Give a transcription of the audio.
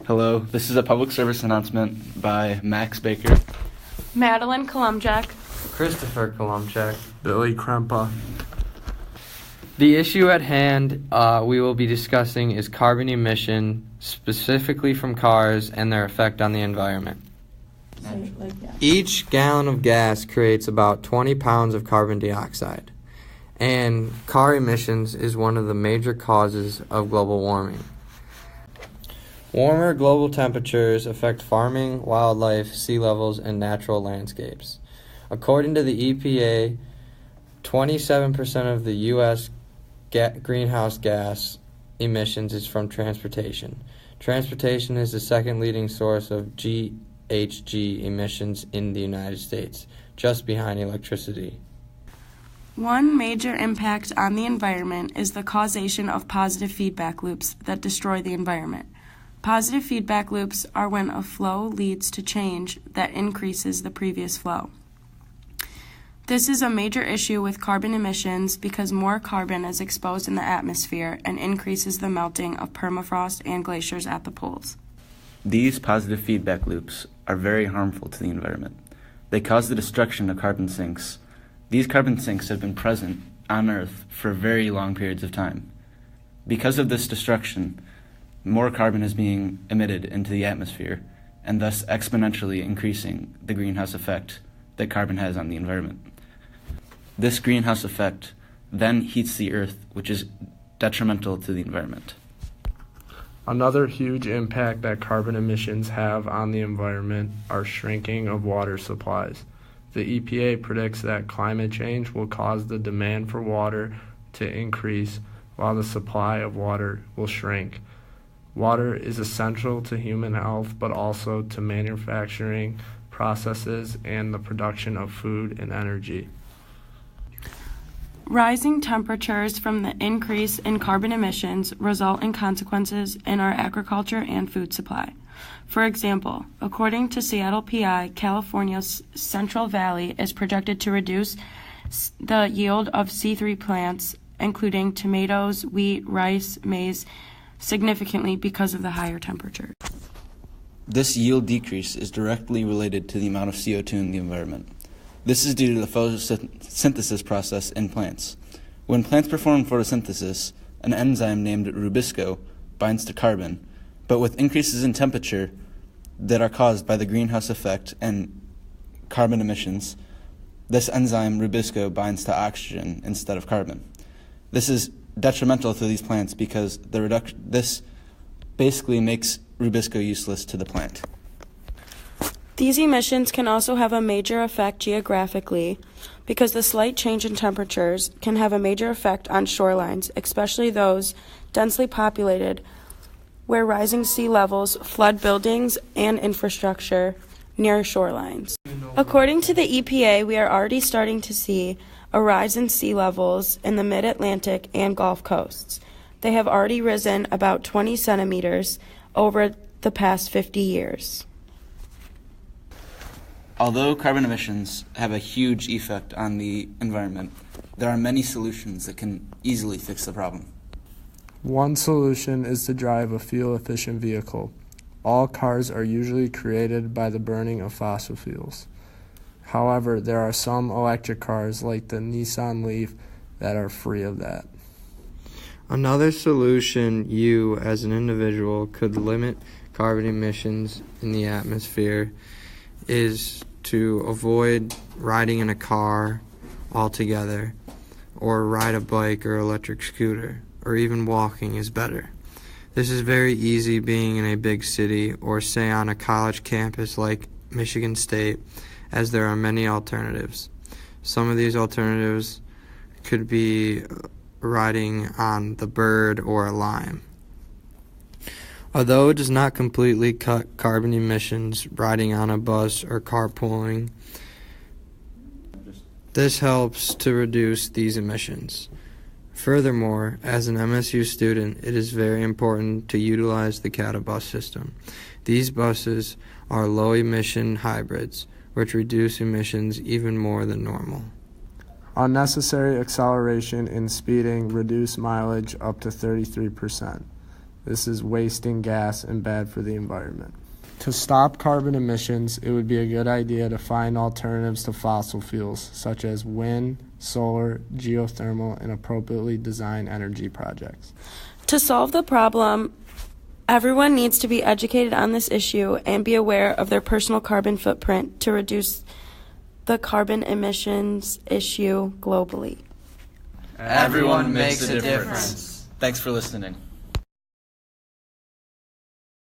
Hello, this is a public service announcement by Max Baker, Madeline Kolomjec, Christopher Kolomjec, Billy Krempa. The issue at hand we will be discussing is carbon emission, specifically from cars and their effect on the environment. Each gallon of gas creates about 20 pounds of carbon dioxide, and car emissions is one of the major causes of global warming. Warmer global temperatures affect farming, wildlife, sea levels, and natural landscapes. According to the EPA, 27% of the U.S. greenhouse gas emissions is from transportation. Transportation is the second leading source of GHG emissions in the United States, just behind electricity. One major impact on the environment is the causation of positive feedback loops that destroy the environment. Positive feedback loops are when a flow leads to change that increases the previous flow. This is a major issue with carbon emissions because more carbon is exposed in the atmosphere and increases the melting of permafrost and glaciers at the poles. These positive feedback loops are very harmful to the environment. They cause the destruction of carbon sinks. These carbon sinks have been present on Earth for very long periods of time. Because of this destruction, more carbon is being emitted into the atmosphere, and thus exponentially increasing the greenhouse effect that carbon has on the environment. This greenhouse effect then heats the Earth, which is detrimental to the environment. Another huge impact that carbon emissions have on the environment are shrinking of water supplies. The EPA predicts that climate change will cause the demand for water to increase while the supply of water will shrink. Water is essential to human health, but also to manufacturing processes and the production of food and energy. Rising temperatures from the increase in carbon emissions result in consequences in our agriculture and food supply. For example, according to Seattle PI, California's Central Valley is projected to reduce the yield of C3 plants, including tomatoes, wheat, rice, maize, significantly because of the higher temperature. This yield decrease is directly related to the amount of CO2 in the environment. This is due to the photosynthesis process in plants. When plants perform photosynthesis, an enzyme named rubisco binds to carbon, but with increases in temperature that are caused by the greenhouse effect and carbon emissions, this enzyme rubisco binds to oxygen instead of carbon. This is detrimental to these plants because this basically makes rubisco useless to the plant. These emissions can also have a major effect geographically because the slight change in temperatures can have a major effect on shorelines, especially those densely populated where rising sea levels flood buildings and infrastructure near shorelines. According to the EPA, we are already starting to see a rise in sea levels in the mid-Atlantic and Gulf coasts. They have already risen about 20 centimeters over the past 50 years. Although carbon emissions have a huge effect on the environment, there are many solutions that can easily fix the problem. One solution is to drive a fuel-efficient vehicle. All cars are usually created by the burning of fossil fuels. However, there are some electric cars like the Nissan Leaf that are free of that. Another solution you, as an individual, could limit carbon emissions in the atmosphere is to avoid riding in a car altogether, or ride a bike or electric scooter, or even walking is better. This is very easy being in a big city or say on a college campus like Michigan State, as there are many alternatives. Some of these alternatives could be riding on the Bird or a Lime. Although it does not completely cut carbon emissions, riding on a bus or carpooling, this helps to reduce these emissions. Furthermore, as an MSU student, it is very important to utilize the CATA bus system. These buses are low-emission hybrids, which reduce emissions even more than normal. Unnecessary acceleration and speeding reduce mileage up to 33%. This is wasting gas and bad for the environment. To stop carbon emissions, it would be a good idea to find alternatives to fossil fuels, such as wind, solar, geothermal, and appropriately designed energy projects. To solve the problem, everyone needs to be educated on this issue and be aware of their personal carbon footprint to reduce the carbon emissions issue globally. Everyone makes a difference. Thanks for listening.